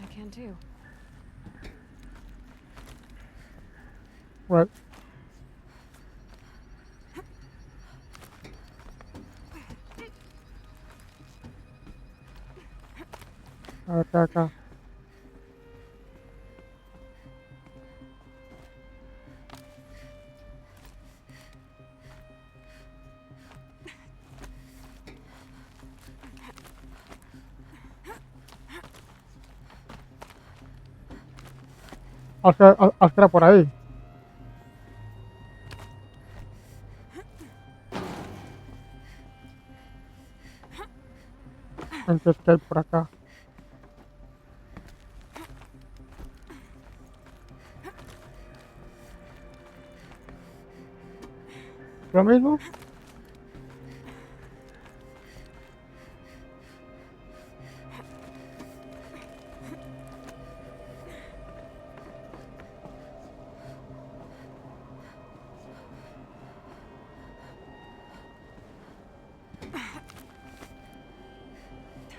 I can too. What? Acá. Oscar por ahí. Entonces, ¿qué hay por acá? ¿Lo mismo?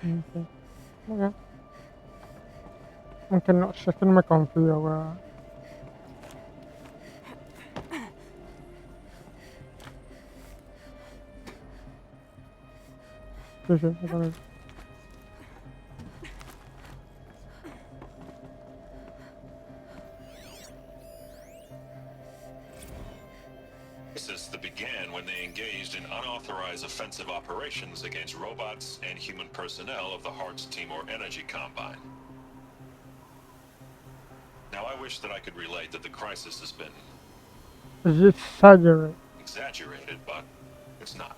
Ok. Ok. Aunque no, si es que no me confío, weón. Sí, sí, yo también. Crisis that began when they engaged in unauthorized offensive operations against robots and human personnel of the Hearts Timor Energy Combine. Now, I wish that I could relate that the crisis has been It's exaggerate. exaggerated, but it's not.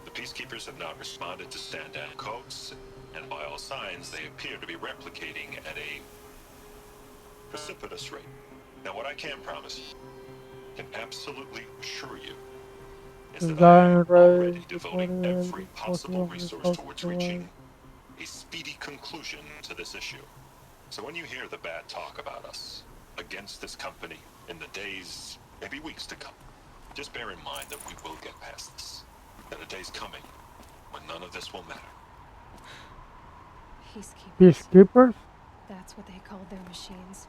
The peacekeepers have not responded to stand-down codes, and by all signs, they appear to be replicating at a precipitous rate. Now, what I can promise, can absolutely assure you, is that I am already devoting every possible resource towards reaching a speedy conclusion to this issue. So when you hear the bad talk about us against this company in the days, maybe weeks to come, just bear in mind that we will get past this. That a day's coming when none of this will matter. Peacekeepers. Peacekeepers? That's what they called their machines.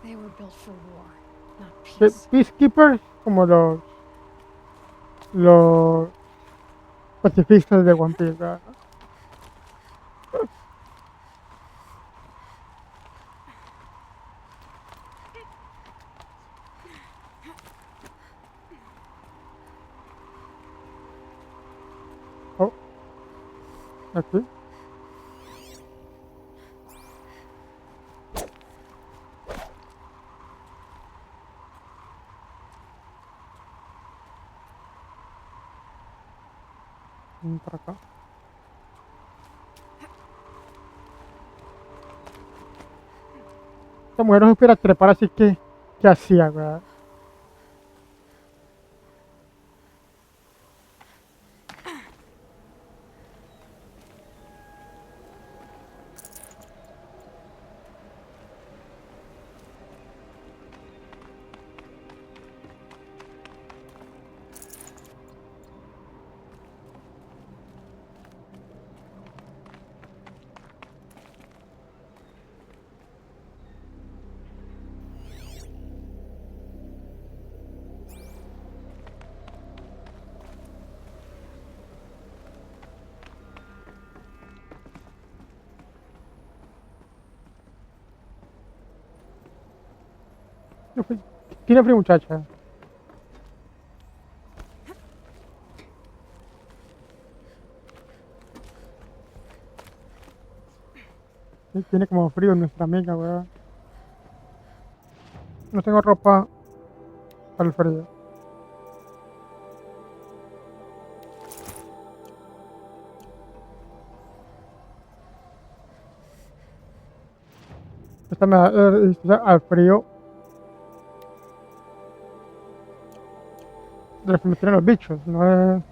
They were built for war, not ¿Qué? peace. Peacekeepers? Como los pacifistas de One Piece, ¿verdad? Oh, aquí. Por acá. Esta mujer no supiera trepar, así que, ¿qué hacía, verdad? Tiene frío, muchacha. Sí, tiene como frío nuestra amiga, ¿verdad? No tengo ropa para el frío. Esta me da al frío de los que me tiran los bichos, no es...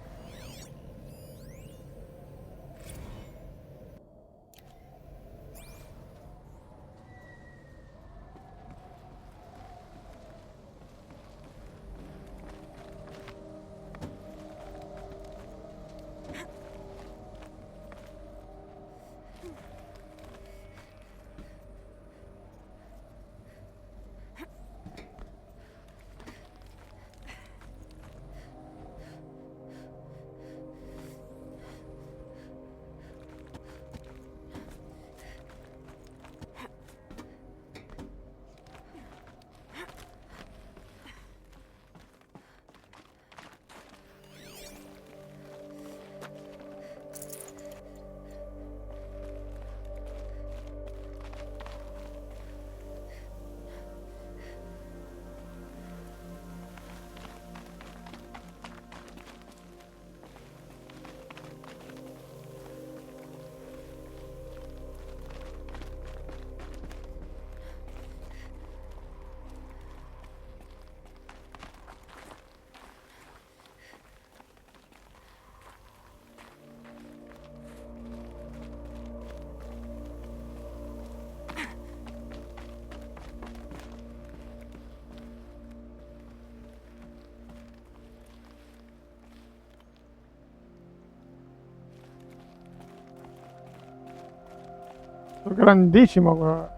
Es grandísimo, weón.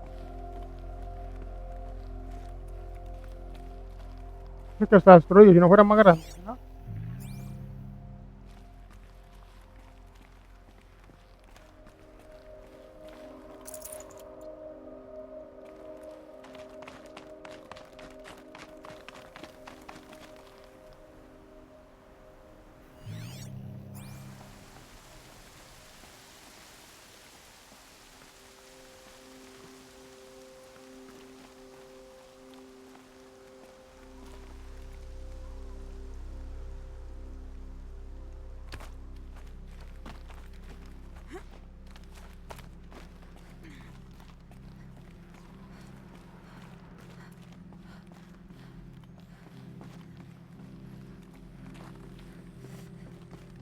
Es que está destruido, si no fuera más grande, ¿no?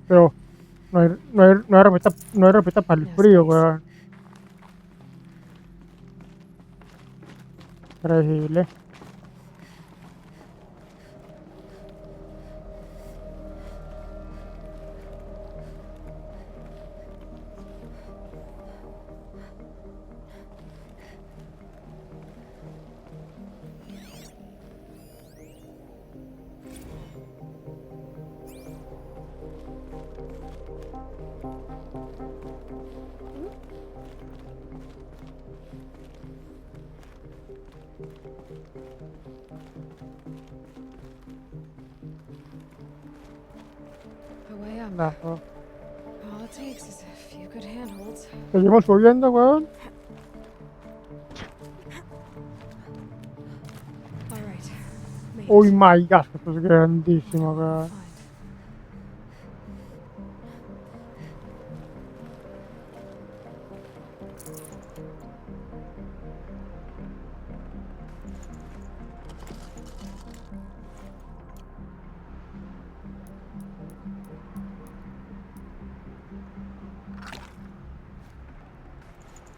Pero no hay respuesta para el No frío, space. weón. Increíble. A way up. No, no. All it takes is a few good handholds. Seguimos subiendo, weón. All right. Made Uy, it. my God, esto es grandísimo, weón. Find.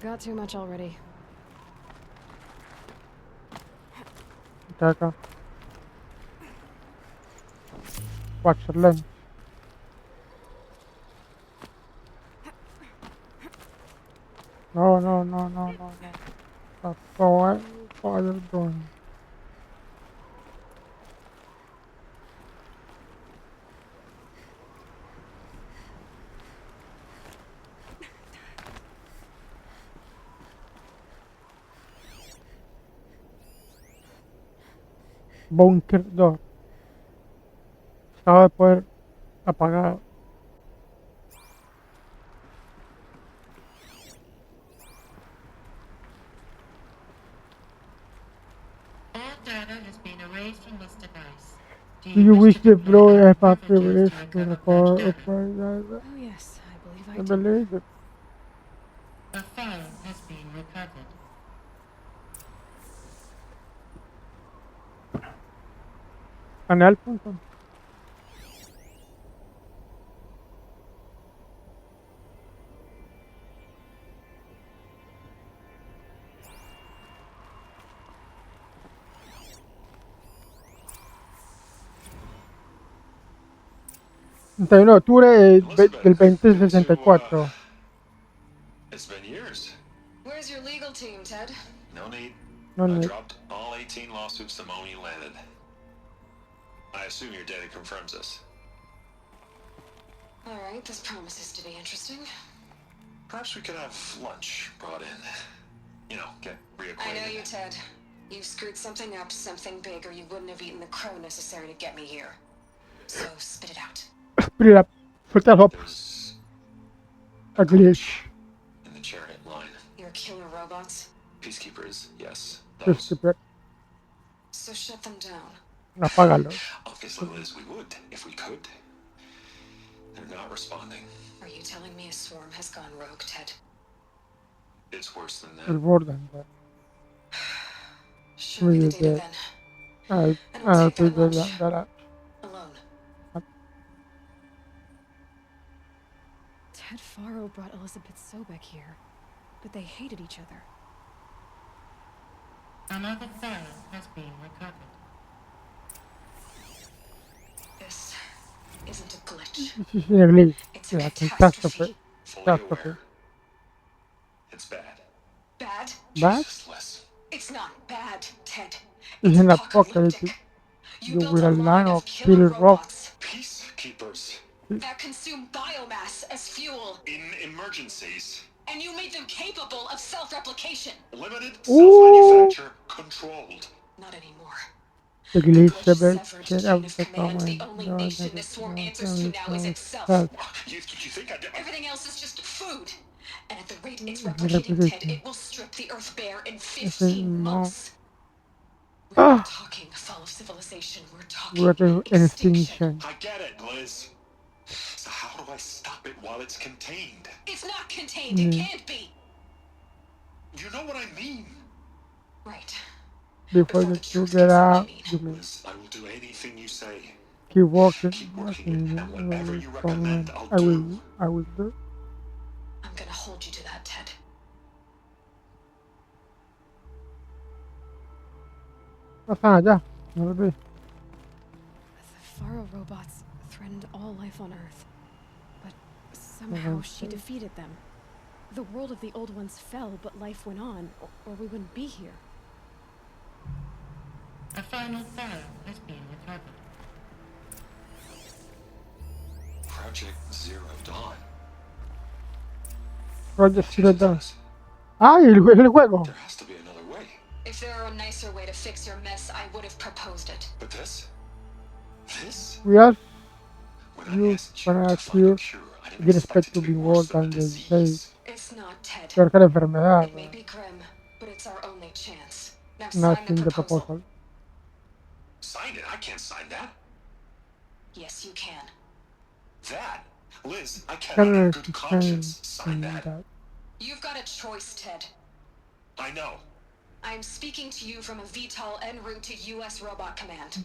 Got too much already. Está acá. Watcher lens. No, no, no, no, no, no. That's fire going. Bunker door. Acaba de poder apagar. All data has been erased from this device. Do you wish to deploy a our privilege privileges to recover record fetched data? Oh yes, I believe I I do. believe it. A file has been recovered. Anal.com. De octubre del Elizabeth, good to, 2064. it's been years. Where's your legal team, Ted? No need. No, I no. dropped all 18 lawsuits the moment you landed. I assume your data confirms this. All right, this promises to be interesting. Perhaps we could have lunch brought in. You know, get I reacquainted. know you, Ted. You screwed something up, something big, or you wouldn't have eaten the crow necessary to get me here. So spit it out. Mira, suelta la There's a glitch. in the chariot line. You're killer robots. Peacekeepers, yes. Es Those. que So shut them down. apágalo. Obviously, Liz, we would, if we could. They're not responding. Are you telling me a swarm has gone rogue, Ted? It's worse than El that. Borden. Show me the Muy data bien. then. Ah, And we'll take that de lunch. la. Alone. Ted Faro brought Elizabeth Sobek here, but they hated each other. Another file has been recovered. This isn't a glitch. Sí, sí, el glitch. It's a La catastrophe. catástrofe. Fully Catástrofe. aware. It's bad. Bad? Jesus, Liz. It's not bad, Ted. It's It's an apocalyptic. apocalyptic. You You built will a line line of of killer kill robots. robots Peacekeepers. that consume biomass as fuel, In emergencies. and you made them capable of self-replication. Limited Ooh! self-manufacture control. Not anymore. The The glitch glitch severed severed chain out of the command. The command. only No nation negative this sworn no answers to now is itself. You think Everything else is just food. And at the rate it's replicating, Ted, Replication. it will strip the Earth bare in If it 15 no. months. We're not Ah! talking fall of civilization. We're We're talking to extinction. extinction. I get it, Liz. So how do I stop it while it's contained? It's not contained. It Mm. can't be. You know what I mean. Right. Before Before you the two truth get gets out, you out, mean. you may Liz, I will do anything you say. keep walking. Keep Walking working it, and whatever you recommend, I'll I will. do. I will do. I'm gonna hold you to that, Ted. Pasan allá. No lo vi. The Faro robots threatened all life on Earth. But somehow she defeated them. The world of the old ones fell, but life went on, or we wouldn't be here. A final file has been recovered. Project Zero Dawn. Project Zero Dawn. Jesus, ¡Ay! El juego! there has to be another way. If there were a nicer way to fix your mess, I would have proposed it. But this? We asked When I you asked for you a to find a cure. cure, I You didn't didn't expect expect it to to be be worse worse than than a the day. disease. It's not, Ted. Peor que la enfermedad. It may be grim, but it's our only chance. Now No sign the sin the proposal. proposal. Sign it? I can't sign that. Yes, you can. That? Liz, I cannot Can in I good conscience sign that. You've got a choice, Ted. I know. I am speaking to you from a VTOL en route to U.S. Robot Command.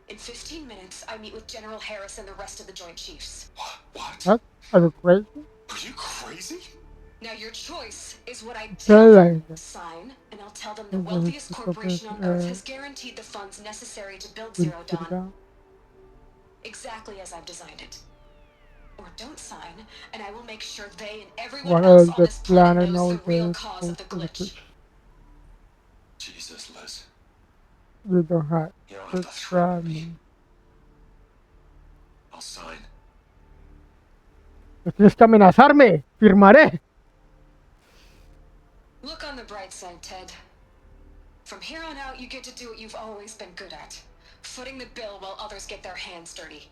In 15 minutes, I meet with General Harris and the rest of the Joint Chiefs. What? What? Are you crazy? Are you crazy? Now your choice is what I Tell tell them. them. Sign, and I'll tell them the This is wealthiest the corporation on corporation, Earth has guaranteed the funds necessary to build will Zero sit Dawn down. exactly as I've designed it. Or don't sign, and I will make sure they and everyone What else else on the this planet planet knows the knows real the cause of the glitch. Jesus, Liz. You don't have You don't to have to try threaten me. me. I'll sign. No tienes que amenazarme. Firmaré. Look on the bright side, Ted. From here on out, you get to do what you've always been good at. Footing the bill while others get their hands dirty.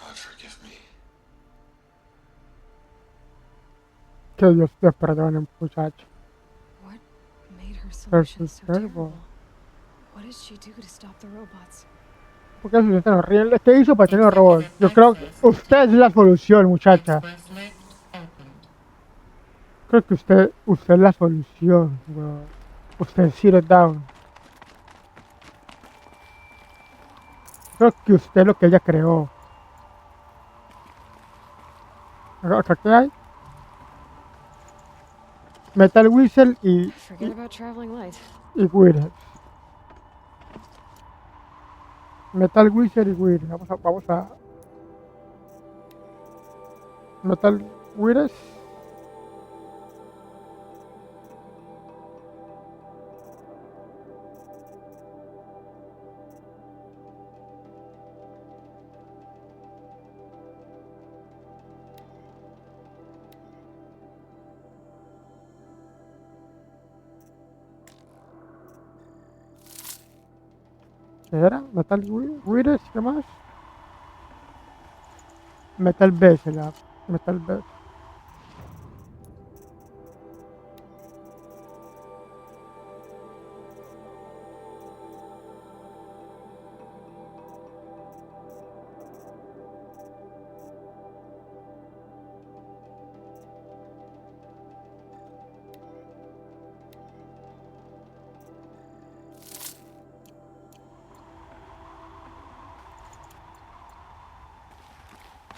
God forgive me. Que Dios te perdone, muchacho. What made her That's solution so terrible. terrible? What did she do to stop the robots? ¿Por qué es tan horrible? ¿Qué hizo para tener robots? Executive Yo creo que access usted es la solución, muchacha. Express lift opened. Creo que usted es la solución, bro. Usted zero down. Creo que usted es lo que ella creó. ¿Acá qué hay? Metal Whistle Forget about traveling light. y Quieres. Metal Whistle y Quieres. Vamos a... Metal Quieres. ¿Qué era? Metal Quieres, ¿qué más? Metal Base, Metal Base.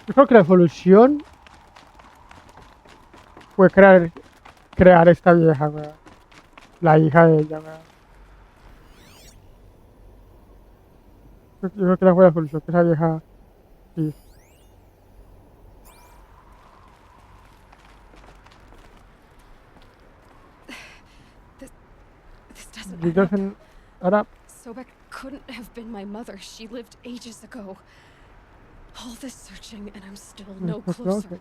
Yo creo que la solución fue crear esta vieja, weón. La hija de ella, weón. Yo creo que esa fue la solución, que esa vieja... Sí. doesn't It add up. doesn't add up. Sobek couldn't have been my mother. She lived ages ago. All this searching, and I'm still no It's closer.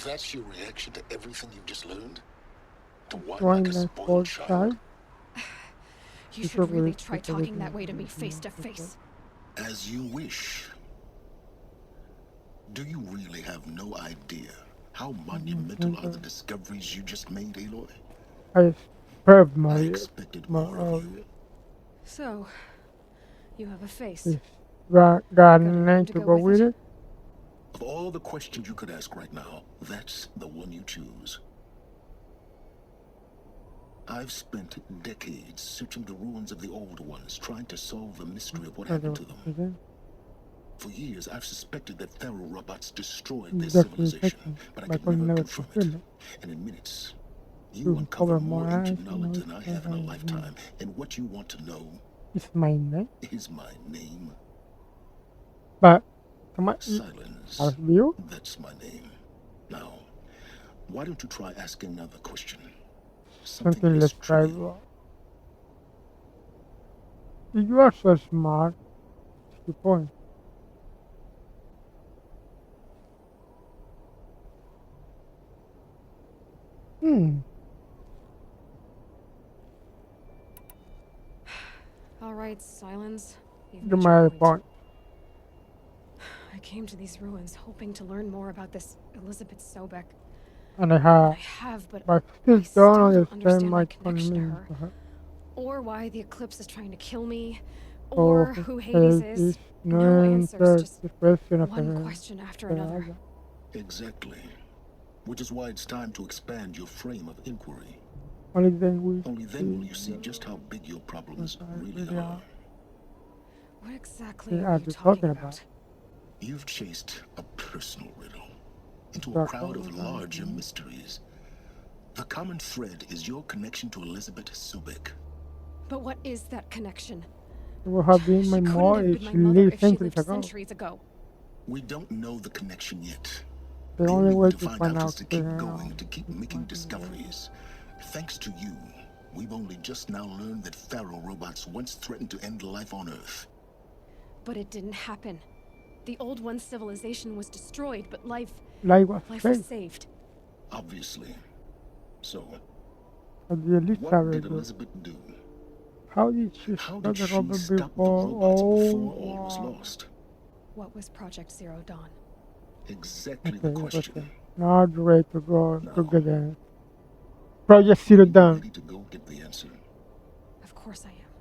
That's your reaction to everything you've just learned? To whine Join like a the spoiled cold child? side. You should really try talking that way to me face to face. As you wish. Do you really have no idea how monumental are the discoveries you just made, Aloy? I spurred I my expected more of you. So, you have a face. Is got a name name to to go go with with it? it? Of all the questions you could ask right now, that's the one you choose. I've spent decades searching the ruins of the old ones, trying to solve the mystery of what happened to them. For years, I've suspected that Pharaoh robots destroyed their civilization, but I could never confirm it. And in minutes, you uncover more ancient knowledge than I have in a lifetime. And what you want to know It's my name. is my name. But come on, Silence. as you? That's my name. Now, why don't you try asking another question? Something less trivial. You are so smart. That's the point. All right, Silence. You've You made your my point. point. I came to these ruins hoping to learn more about this Elizabeth Sobek. And I I have, have, but but I still still don't don't understand understand my my connection to connection her. to her. Or why the eclipse is trying to kill me. Or Or who Hades is. No answers, just the question of one question after another. Exactly. Which is why it's time to expand your frame of inquiry. Only then will you see just how big your problems really are. What exactly are are you talking about? You've chased a personal riddle into a crowd of larger mysteries. The common thread is your connection to Elizabeth Sobek. But what is that connection? It would have been my She couldn't mother have if been she my mother lived if she centuries lived ago. centuries ago. We don't know the connection yet. The only way to find find out out is to keep going, to keep making discoveries. Thanks to you, we've only just now learned that Pharaoh robots once threatened to end life on Earth. But it didn't happen. The old one's civilization was destroyed, but life was was saved. Obviously. So, What did Elizabeth do? How did she How stop did the she robot stop the before robots before all all was lost? What was Project Zero Dawn? Exactly the question. Now the way to go Now, to get the Project Zero Dawn. Ready to go get the answer? Of course I am.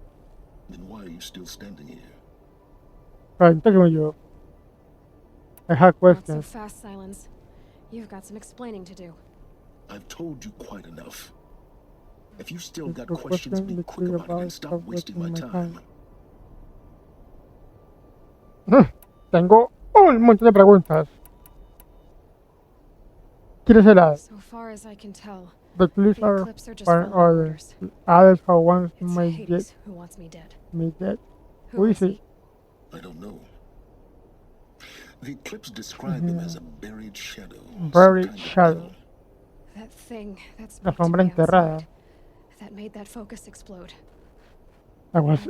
Then why are you still standing here? Right, talking with you. I have Not so questions. fast, Silence. You've got some explaining to do. I've told you quite enough. If you still got Your questions, question, be be quick clear about it and stop wasting my time. Tengo un montón de preguntas. ¿Quieres helado? So far as I can tell, The clips the are Eclipse are just for following orders. orders. Others are ones It's might Hades get who wants me dead. me dead. Who Who is is it? I don't know. The Eclipse described him as a buried shadow. Buried shadow. That thing that La spoke to sombra me enterrada. outside, that made that focus explode. I was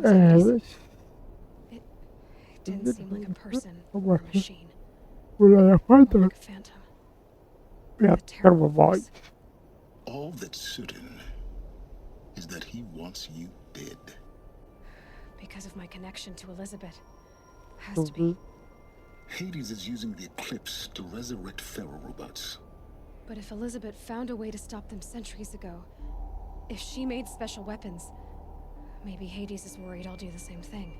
It didn't seem like a person or a machine. Una More falta. like a phantom. Yeah, A terrible terrible voice. All that's certain is that he wants you dead. Because of my connection to Elizabeth. Has to be. Hades is using the Eclipse to resurrect Pharaoh robots. But if Elizabeth found a way to stop them centuries ago, if she made special weapons, maybe Hades is worried I'll do the same thing.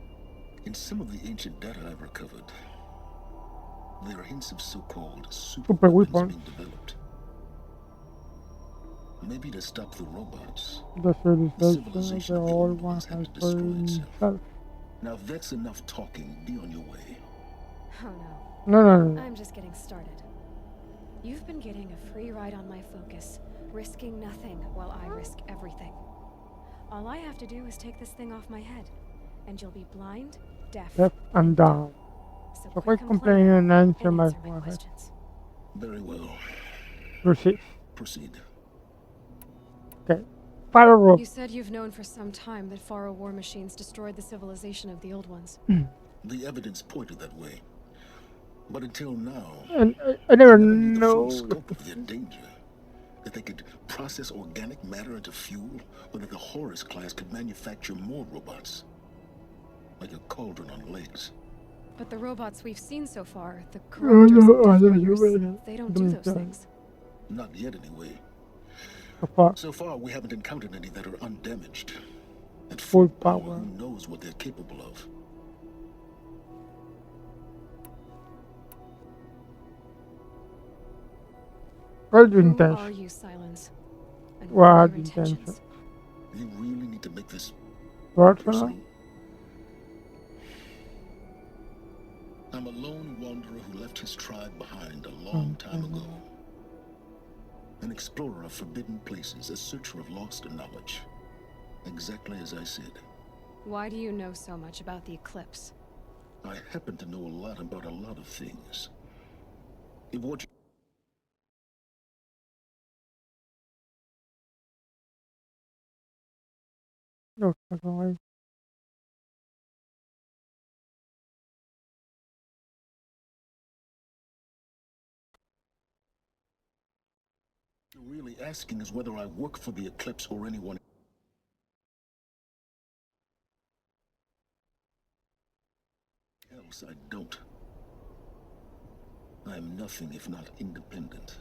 In some of the ancient data I've recovered, there are hints of so-called super weapons being developed. Maybe to stop the robots, The civilization of the old ones had to destroy itself. Now, if that's enough talking, be on your way. Oh no. No. I'm just getting started. You've been getting a free ride on my focus, risking nothing while I risk everything. All I have to do is take this thing off my head, and you'll be blind, deaf, and dumb. So quit complaining and answer my questions. Very well. Proceed. Proceed. Okay. Fire rope. You said you've known for some time that Faro war machines destroyed the civilization of the old ones. The evidence pointed that way. But until now, And I I never never knew the full know. scope of their danger. That they could process organic matter into fuel, or that the Horus class could manufacture more robots. Like a cauldron on legs. But the robots we've seen so far, the Oh, corruptors no, and I death don't bringers, know. they don't do those things. Not yet, anyway. So far, So far, we haven't encountered any that are undamaged. At full full power, power. who knows what they're capable of? What Who are intention? you, Silence? And What are your intention? intentions? You really need to make this Personal? personal? I'm a lone wanderer who left his tribe behind a long time ago. An explorer of forbidden places, a searcher of lost knowledge. Exactly as I said. Why do you know so much about the eclipse? I happen to know a lot about a lot of things. If what No, that's all right. you're really asking is whether I work for the Eclipse or anyone else, I don't. I am nothing if not independent.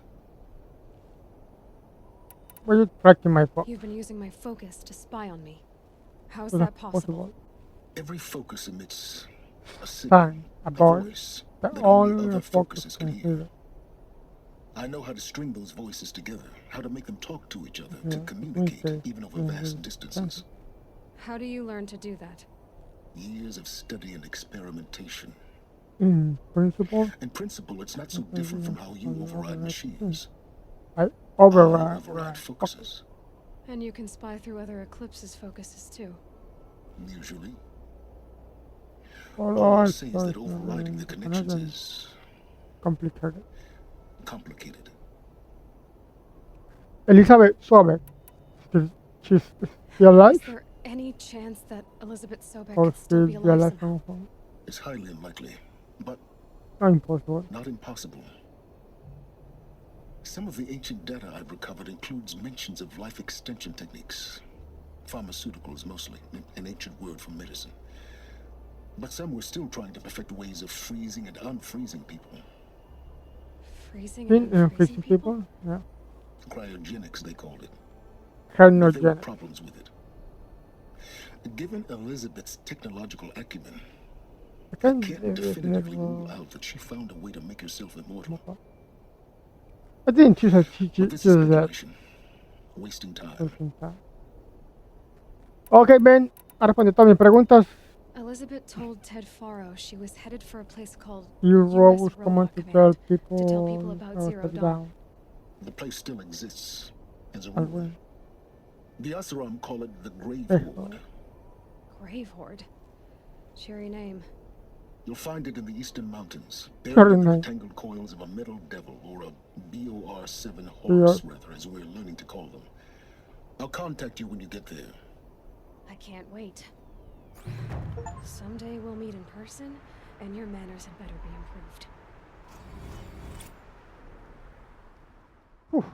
Why are you tracking my phone? You've been using my focus to spy on me. How's Was that that possible? Every focus emits a signal, Sign, a a voice voice that that only only other a focus focuses can can hear. hear. I know how to string those voices together, how to make them talk to each other, to Yeah, communicate, even over vast distances. How do you learn to do that? Years of study and experimentation. In principle, In principle, it's not so different from how you override machines. I I override override focus. focuses, And you can spy through other eclipses' focuses too. usually. All All I'll I say is that overriding the connections is complicated. complicated. Elizabeth Sobek, she's still alive? Is there any chance that Elizabeth Sobek Or could still be she's alive alive somehow? somehow? It's highly unlikely, but Not impossible. not impossible. Some of the ancient data I've recovered includes mentions of life extension techniques. Pharmaceuticals, mostly, an ancient word for medicine. But some were still trying to perfect ways of freezing and unfreezing people. Freezing and unfreezing Freezing people? people? Yeah. Cryogenics, they called it. But there were Carcinogenic. problems with it. Given Elizabeth's technological acumen, I I can't can't definitively rule out that she found a way to make herself immortal. I think she's a But this is she's that. speculation. Wasting time. Ok, Ben, ha respondido todas mis preguntas. Elizabeth told Ted Faro she was headed for a place called You US robots come Robot to Command tell to tell people people about to Zero shut Dawn. down. The place still exists as a Algo. ruin. The Asuram call it the Grave Eso. Horde. Grave Horde. Cheery name. You'll find it in the eastern mountains, Cheery buried in the name. tangled coils of a metal devil, or a BOR-7 horse, rather, as we're learning to call them. I'll contact you when you get there. I can't wait. Someday we'll meet in person, and your manners had better be improved. Uf.